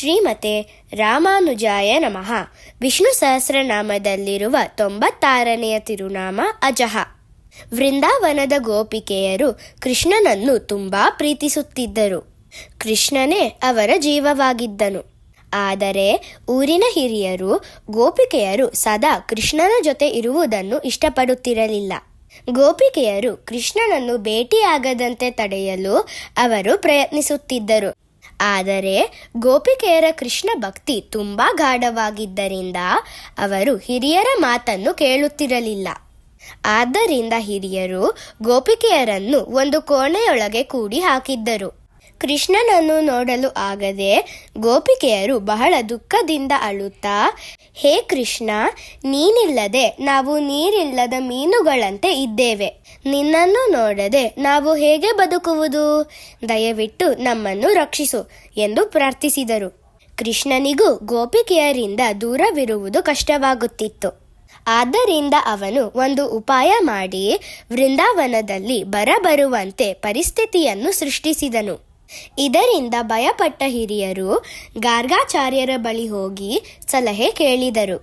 ಶ್ರೀಮತೆ ರಾಮಾನುಜಾಯ ನಮಃ. ವಿಷ್ಣು ಸಹಸ್ರನಾಮದಲ್ಲಿರುವ 96ನೆಯ ತಿರುನಾಮ ಅಜಹ. ವೃಂದಾವನದ ಗೋಪಿಕೆಯರು ಕೃಷ್ಣನನ್ನು ತುಂಬಾ ಪ್ರೀತಿಸುತ್ತಿದ್ದರು. ಕೃಷ್ಣನೇ ಅವರ ಜೀವವಾಗಿದ್ದನು. ಆದರೆ ಊರಿನ ಹಿರಿಯರು ಗೋಪಿಕೆಯರು ಸದಾ ಕೃಷ್ಣನ ಜೊತೆ ಇರುವುದನ್ನು ಇಷ್ಟಪಡುತ್ತಿರಲಿಲ್ಲ. ಗೋಪಿಕೆಯರು ಕೃಷ್ಣನನ್ನು ಭೇಟಿಯಾಗದಂತೆ ತಡೆಯಲು ಅವರು ಪ್ರಯತ್ನಿಸುತ್ತಿದ್ದರು. ಆದರೆ ಗೋಪಿಕೆಯರ ಕೃಷ್ಣ ಭಕ್ತಿ ತುಂಬಾ ಗಾಢವಾಗಿದ್ದರಿಂದ ಅವರು ಹಿರಿಯರ ಮಾತನ್ನು ಕೇಳುತ್ತಿರಲಿಲ್ಲ. ಆದ್ದರಿಂದ ಹಿರಿಯರು ಗೋಪಿಕೆಯರನ್ನು ಒಂದು ಕೋಣೆಯೊಳಗೆ ಕೂಡಿ ಹಾಕಿದ್ದರು. ಕೃಷ್ಣನನ್ನು ನೋಡಲು ಆಗದೆ ಗೋಪಿಕೆಯರು ಬಹಳ ದುಃಖದಿಂದ ಅಳುತ್ತಾ, ಹೇ ಕೃಷ್ಣ, ನೀನಿಲ್ಲದೆ ನಾವು ನೀರಿಲ್ಲದ ಮೀನುಗಳಂತೆ ಇದ್ದೇವೆ. ನಿನ್ನನ್ನು ನೋಡದೆ ನಾವು ಹೇಗೆ ಬದುಕುವುದು? ದಯವಿಟ್ಟು ನಮ್ಮನ್ನು ರಕ್ಷಿಸು ಎಂದು ಪ್ರಾರ್ಥಿಸಿದರು. ಕೃಷ್ಣನಿಗೂ ಗೋಪಿಕೆಯರಿಂದ ದೂರವಿರುವುದು ಕಷ್ಟವಾಗುತ್ತಿತ್ತು. ಆದ್ದರಿಂದ ಅವನು ಒಂದು ಉಪಾಯ ಮಾಡಿ ವೃಂದಾವನದಲ್ಲಿ ಬರುವಂತೆ ಪರಿಸ್ಥಿತಿಯನ್ನು ಸೃಷ್ಟಿಸಿದನು. ಇದರಿಂದ ಭಯಪಟ್ಟ ಹಿರಿಯರು ಗಾರ್ಗಾಚಾರ್ಯರ ಬಳಿ ಹೋಗಿ ಸಲಹೆ ಕೇಳಿದರು.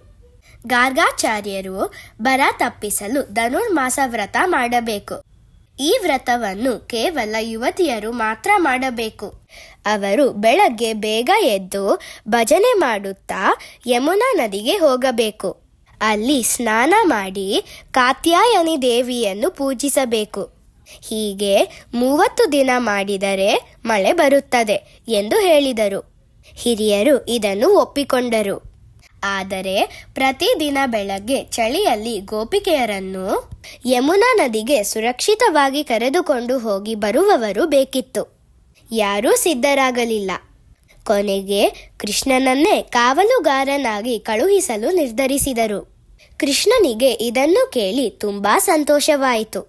ಗಾರ್ಗಾಚಾರ್ಯರು ಬರ ತಪ್ಪಿಸಲು ಧನುರ್ಮಾಸ ವ್ರತ ಮಾಡಬೇಕು. ಈ ವ್ರತವನ್ನು ಕೇವಲ ಯುವತಿಯರು ಮಾತ್ರ ಮಾಡಬೇಕು. ಅವರು ಬೆಳಗ್ಗೆ ಬೇಗ ಎದ್ದು ಭಜನೆ ಮಾಡುತ್ತಾ ಯಮುನಾ ನದಿಗೆ ಹೋಗಬೇಕು. ಅಲ್ಲಿ ಸ್ನಾನ ಮಾಡಿ ಕಾತ್ಯಾಯನಿ ದೇವಿಯನ್ನು ಪೂಜಿಸಬೇಕು. ಹೀಗೆ 30 ದಿನ ಮಾಡಿದರೆ ಮಳೆ ಬರುತ್ತದೆ ಎಂದು ಹೇಳಿದರು. ಹಿರಿಯರು ಇದನ್ನು ಒಪ್ಪಿಕೊಂಡರು. ಆದರೆ ಪ್ರತಿದಿನ ಬೆಳಗ್ಗೆ ಚಳಿಯಲ್ಲಿ ಗೋಪಿಕೆಯರನ್ನು ಯಮುನಾ ನದಿಗೆ ಸುರಕ್ಷಿತವಾಗಿ ಕರೆದುಕೊಂಡು ಹೋಗಿ ಬರುವವರು ಬೇಕಿತ್ತು. ಯಾರೂ ಸಿದ್ಧರಾಗಲಿಲ್ಲ. ಕೊನೆಗೆ ಕೃಷ್ಣನನ್ನೇ ಕಾವಲುಗಾರನಾಗಿ ಕಳುಹಿಸಲು ನಿರ್ಧರಿಸಿದರು. ಕೃಷ್ಣನಿಗೆ ಇದನ್ನು ಕೇಳಿ ತುಂಬಾ ಸಂತೋಷವಾಯಿತು.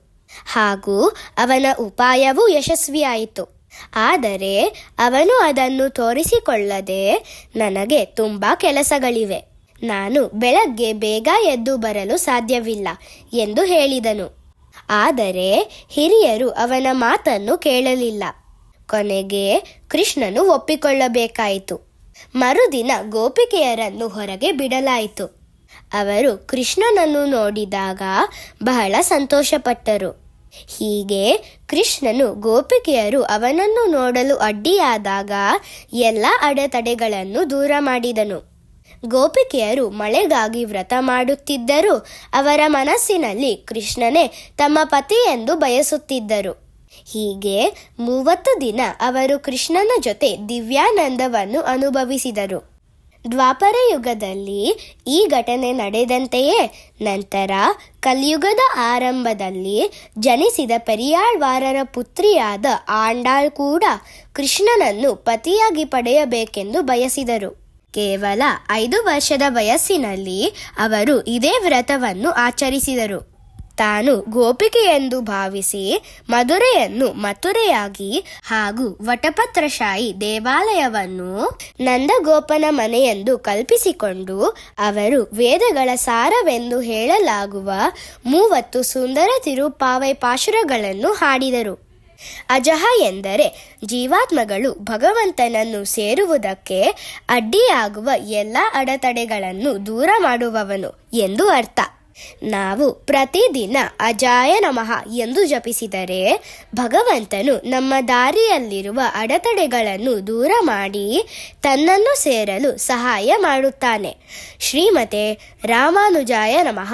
ಹಾಗೂ ಅವನ ಉಪಾಯವೂ ಯಶಸ್ವಿಯಾಯಿತು. ಆದರೆ ಅವನು ಅದನ್ನು ತೋರಿಸಿಕೊಳ್ಳದೆ, ನನಗೆ ತುಂಬಾ ಕೆಲಸಗಳಿವೆ, ನಾನು ಬೆಳಗ್ಗೆ ಬೇಗ ಎದ್ದು ಬರಲು ಸಾಧ್ಯವಿಲ್ಲ ಎಂದು ಹೇಳಿದನು. ಆದರೆ ಹಿರಿಯರು ಅವನ ಮಾತನ್ನು ಕೇಳಲಿಲ್ಲ. ಕೊನೆಗೆ ಕೃಷ್ಣನು ಒಪ್ಪಿಕೊಳ್ಳಬೇಕಾಯಿತು. ಮರುದಿನ ಗೋಪಿಕೆಯರನ್ನು ಹೊರಗೆ ಬಿಡಲಾಯಿತು. ಅವರು ಕೃಷ್ಣನನ್ನು ನೋಡಿದಾಗ ಬಹಳ ಸಂತೋಷಪಟ್ಟರು. ಹೀಗೆ ಕೃಷ್ಣನು ಗೋಪಿಕೆಯರು ಅವನನ್ನು ನೋಡಲು ಅಡ್ಡಿಯಾದಾಗ ಎಲ್ಲ ಅಡೆತಡೆಗಳನ್ನು ದೂರ ಮಾಡಿದನು. ಗೋಪಿಕೆಯರು ಮಳೆಗಾಗಿ ವ್ರತ ಮಾಡುತ್ತಿದ್ದರೂ ಅವರ ಮನಸ್ಸಿನಲ್ಲಿ ಕೃಷ್ಣನೇ ತಮ್ಮ ಪತಿ ಎಂದು ಬಯಸುತ್ತಿದ್ದರು. ಹೀಗೆ 30 ದಿನ ಅವರು ಕೃಷ್ಣನ ಜೊತೆ ದಿವ್ಯಾನಂದವನ್ನು ಅನುಭವಿಸಿದರು. ದ್ವಾಪರ ಯುಗದಲ್ಲಿ ಈ ಘಟನೆ ನಡೆದಂತೆಯೇ ನಂತರ ಕಲಿಯುಗದ ಆರಂಭದಲ್ಲಿ ಜನಿಸಿದ ಪೆರಿಯಾಳ್ವಾರರ ಪುತ್ರಿಯಾದ ಆಂಡಾಳ್ ಕೂಡ ಕೃಷ್ಣನನ್ನು ಪತಿಯಾಗಿ ಪಡೆಯಬೇಕೆಂದು ಬಯಸಿದರು. ಕೇವಲ 5 ವರ್ಷದ ವಯಸ್ಸಿನಲ್ಲಿ ಅವರು ಇದೇ ವ್ರತವನ್ನು ಆಚರಿಸಿದರು. ತಾನು ಗೋಪಿಕೆಯೆಂದು ಭಾವಿಸಿ ಮಧುರೆಯನ್ನು ಮಥುರೆಯಾಗಿ ಹಾಗೂ ವಟಪತ್ರಶಾಹಿ ದೇವಾಲಯವನ್ನು ನಂದಗೋಪನ ಮನೆಯೆಂದು ಕಲ್ಪಿಸಿಕೊಂಡು ಅವರು ವೇದಗಳ ಸಾರವೆಂದು ಹೇಳಲಾಗುವ 30 ಸುಂದರ ತಿರುಪಾವೈ ಪಾಶುರಗಳನ್ನು ಹಾಡಿದರು. ಅಜಹ ಎಂದರೆ ಜೀವಾತ್ಮಗಳು ಭಗವಂತನನ್ನು ಸೇರುವುದಕ್ಕೆ ಅಡ್ಡಿಯಾಗುವ ಎಲ್ಲ ಅಡೆತಡೆಗಳನ್ನು ದೂರ ಮಾಡುವವನು ಎಂದು ಅರ್ಥ. ನಾವು ಪ್ರತಿದಿನ ಅಜಾಯ ನಮಃ ಎಂದು ಜಪಿಸಿದರೆ ಭಗವಂತನು ನಮ್ಮ ದಾರಿಯಲ್ಲಿರುವ ಅಡೆತಡೆಗಳನ್ನು ದೂರ ಮಾಡಿ ತನ್ನನ್ನು ಸೇರಲು ಸಹಾಯ ಮಾಡುತ್ತಾನೆ. ಶ್ರೀಮತೆ ರಾಮಾನುಜಾಯ ನಮಃ.